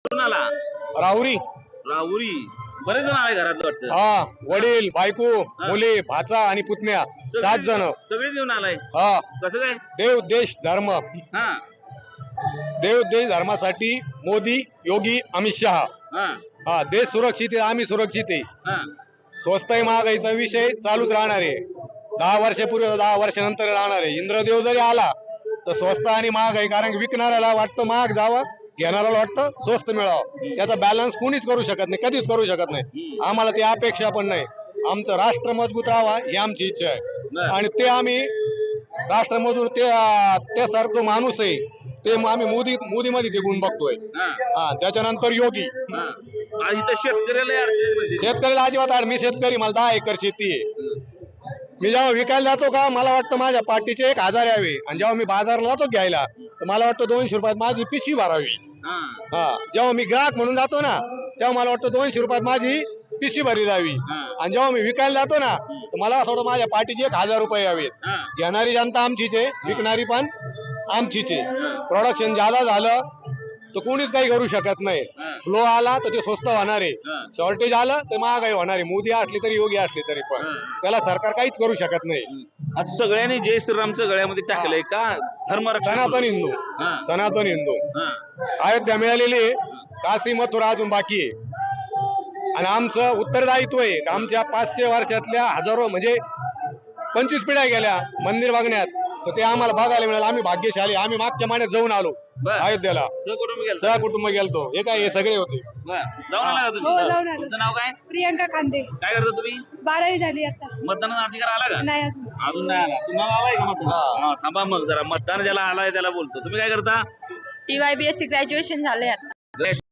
कुठून आला? राहुरी. राहुरी. बरेच जण आहे घरात वाटतं. हा, वडील, बायको, मुली, भाचा आणि पुतण्या, 7 जण. सगळे घेऊन आलाय. हा, कसं काय? देव देश धर्म. हा देव देश धर्मासाठी मोदी, योगी, अमित शहा. हा हा, देश सुरक्षित आहे, आम्ही सुरक्षित आहे. हा स्वस्ताई महागाईचा विषय चालूच राहणार आहे. 10 वर्षापूर्वी 10 वर्षानंतर राहणार आहे. इंद्रदेव जरी आला तर स्वस्त आणि महागाई, कारण की विकणाऱ्याला वाटतं महाग जावं, घेणाऱ्याला वाटतं स्वस्त मिळावं. त्याचा बॅलन्स कोणीच करू शकत नाही, कधीच करू शकत नाही. आम्हाला ती अपेक्षा पण नाही. आमचं राष्ट्र मजबूत राहावा ही आमची इच्छा आहे आणि ते आम्ही राष्ट्र मजबूत ते सारखं माणूस आहे ते आम्ही मोदी मध्ये ते गुण बघतोय. हा, त्याच्यानंतर योगी. आज इथं शेतकऱ्याला अडचण. शेतकऱ्याला अजिबात मी शेतकरी, मला 10 एकर शेती आहे. मी जेव्हा विकायला जातो का मला वाटतं माझ्या पाठीचे 1000 यावे, आणि जेव्हा मी बाजारला जातो घ्यायला तर मला वाटतं 200 रुपयात माझी पिशवी भरावी. हा, जेव्हा मी ग्राहक म्हणून जातो ना तेव्हा मला वाटतं 200 रुपयात माझी पिशवी भरली जावी, आणि जेव्हा मी विकायला जातो ना तर मला असं वाटतं माझ्या पाठीचे 1000 रुपये यावेत. घेणारी जनता आमचीच आहे, विकणारी पण आमचीच आहे. प्रोडक्शन ज्यादा झालं तर कोणीच काही करू शकत नाही. फ्लो आला तर ते स्वस्त होणार आहे, शॉर्टेज आलं तर महागाई होणार आहे. मोदी असली तरी योगी असली तरी पण त्याला सरकार काहीच करू शकत नाही. आज सगळ्यांनी जय श्रीरामचं गळ्यामध्ये टाकलंय का? धर्म सनातन हिंदू. सनातन हिंदू. अयोध्या मिळालेली आहे, काशी मथुरा अजून बाकी आहे. आणि आमचं उत्तरदायित्व आहे, आमच्या 500 वर्षातल्या हजारो म्हणजे 25 पिढ्या गेल्या मंदिर बघण्यात, तर ते आम्हाला बघायला मिळालं. आम्ही भाग्यशाली. आम्ही मागच्या महिन्यात जाऊन आलो अयोध्येला, सहकुटुंब गेलतो. हे काय हे सगळे होते. जाऊन आला का तुम्ही? हो, जाऊन आलो. तुमचं नाव काय? प्रियंका खांदे. काय करता तुम्ही? 12वी झाली आता. मतदानाचा अधिकार आला का? नाही अजून. अजून नाही आला. तुम्हाला आलाय का मतदान? हा, थांबा मग जरा. मतदान ज्याला आलाय त्याला बोलतो. तुम्ही काय करता? TYBSc ग्रॅज्युएशन झालंय आता.